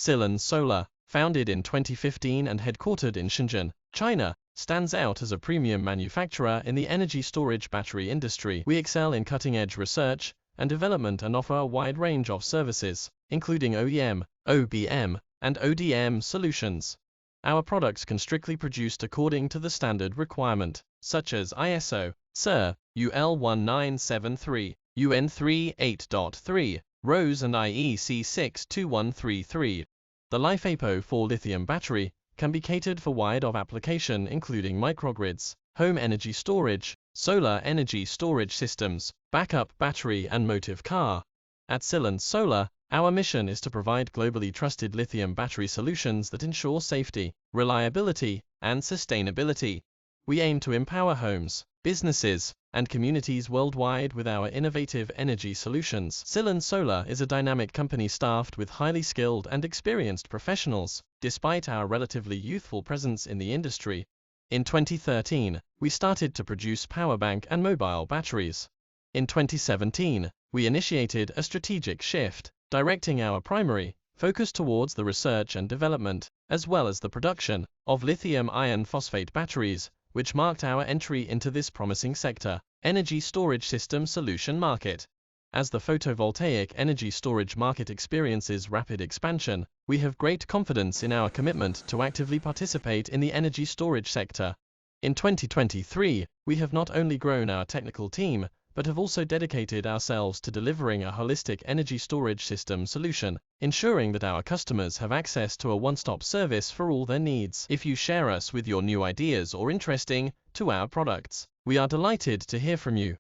Sylon Solar, founded in 2015 and headquartered in Shenzhen, China, stands out as a premium manufacturer in the energy storage battery industry. We excel in cutting-edge research and development and offer a wide range of services, including OEM, OBM, and ODM solutions. Our products can strictly produced according to the standard requirement, such as ISO, SIR, UL 1973, UN 38.3, ROHS and IEC62133. The LiFePO 4 lithium battery can be catered for wide of application including microgrids, home energy storage, solar energy storage systems, backup battery and motive car. At Sylon Solar, our mission is to provide globally trusted lithium battery solutions that ensure safety, reliability, and sustainability. We aim to empower homes, businesses, and communities worldwide with our innovative energy solutions. Sylon Solar is a dynamic company staffed with highly skilled and experienced professionals, despite our relatively youthful presence in the industry. In 2013, we started to produce powerbank and mobile batteries. In 2017, we initiated a strategic shift, directing our primary focus towards the research and development, as well as the production, of lithium iron phosphate batteries, which marked our entry into this promising sector, energy storage system solution market. As the photovoltaic energy storage market experiences rapid expansion, we have great confidence in our commitment to actively participate in the energy storage sector. In 2023, we have not only grown our technical team, but have also dedicated ourselves to delivering a holistic energy storage system solution, ensuring that our customers have access to a one-stop service for all their needs. If you share us with your new ideas or interesting to our products, we are delighted to hear from you.